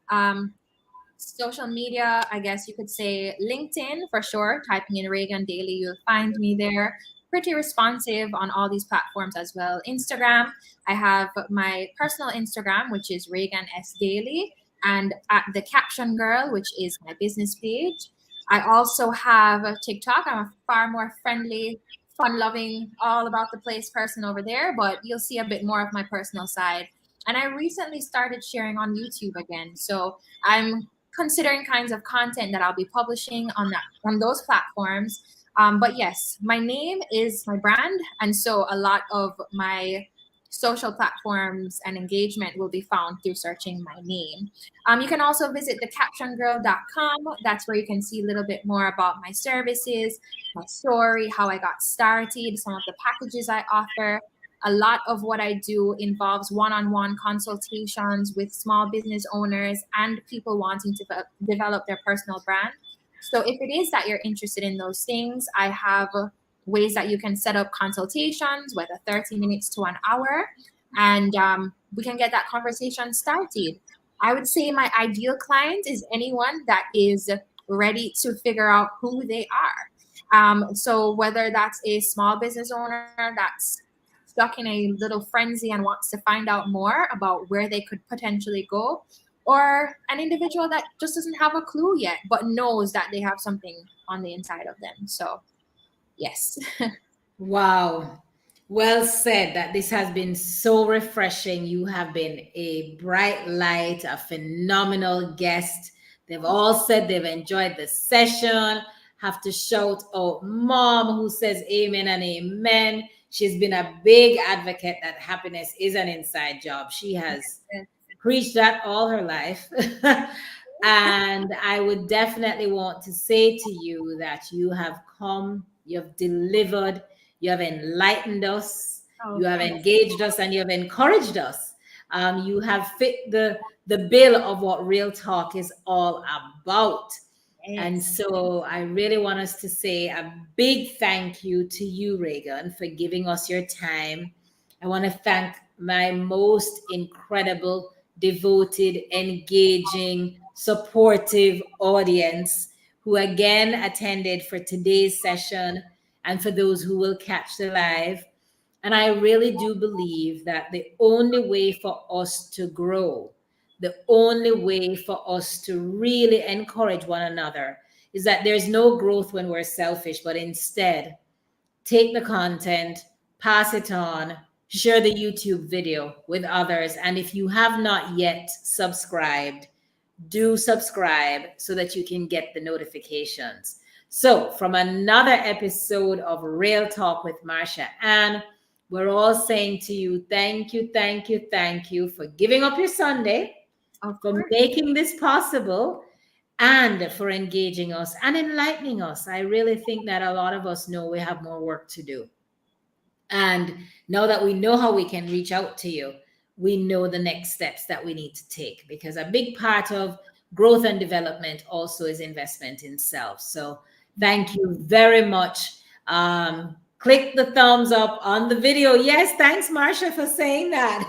Social media, I guess you could say LinkedIn for sure. Typing in Raegan Daley, you'll find me there. Pretty responsive on all these platforms as well. Instagram, I have my personal Instagram, which is Raegan S. Daley, and at the Caption Girl, which is my business page. I also have a TikTok. I'm a far more friendly, fun-loving, all about the place person over there, but you'll see a bit more of my personal side. And I recently started sharing on YouTube again. So I'm considering kinds of content that I'll be publishing on those platforms. But yes, my name is my brand, and so a lot of my social platforms and engagement will be found through searching my name. You can also visit thecaptiongirl.com. That's where you can see a little bit more about my services, my story, how I got started, some of the packages I offer. A lot of what I do involves one-on-one consultations with small business owners and people wanting to develop their personal brand. So if it is that you're interested in those things, I have ways that you can set up consultations, whether 30 minutes to an hour, and we can get that conversation started. I would say my ideal client is anyone that is ready to figure out who they are. So whether that's a small business owner that's stuck in a little frenzy and wants to find out more about where they could potentially go, or an individual that just doesn't have a clue yet but knows that they have something on the inside of them. So yes. Wow. Well said. That this has been so refreshing. You have been a bright light, a phenomenal guest. They've all said they've enjoyed the session. Have to shout out Mom, who says amen and amen. She's been a big advocate that happiness is an inside job. She has preached that all her life. And I would definitely want to say to you that you have come, you have delivered, you have enlightened us, you have engaged us, and you have encouraged us. You have fit the bill of what Real Talk is all about. And so I really want us to say a big thank you to you, Raegan, for giving us your time. I want to thank my most incredible, devoted, engaging, supportive audience who again attended for today's session and for those who will catch the live. And I really do believe that the only way for us to grow, the only way for us to really encourage one another is that there's no growth when we're selfish, but instead, take the content, pass it on, share the YouTube video with others. And if you have not yet subscribed, do subscribe so that you can get the notifications. So, from another episode of Real Talk with Marsha-Ann, we're all saying to you, thank you, thank you, thank you for giving up your Sunday, for making this possible, and for engaging us and enlightening us. I really think that a lot of us know we have more work to do. And now that we know how we can reach out to you, we know the next steps that we need to take, because a big part of growth and development also is investment in self. So thank you very much. Click the thumbs up on the video. Yes, thanks, Marsha, for saying that.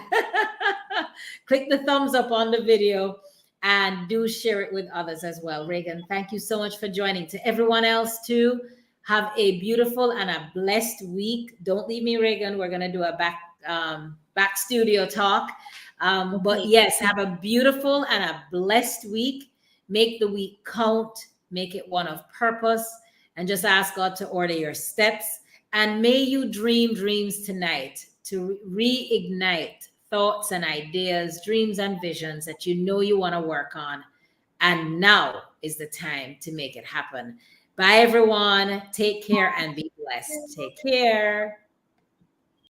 Click the thumbs up on the video and do share it with others as well. Raegan, thank you so much for joining. To everyone else too, have a beautiful and a blessed week. Don't leave me, Raegan. We're going to do a back studio talk. But yes, have a beautiful and a blessed week. Make the week count. Make it one of purpose. And just ask God to order your steps. And may you dream dreams tonight to reignite thoughts and ideas, dreams and visions that you know you want to work on. And now is the time to make it happen. Bye, everyone. Take care and be blessed. Take care.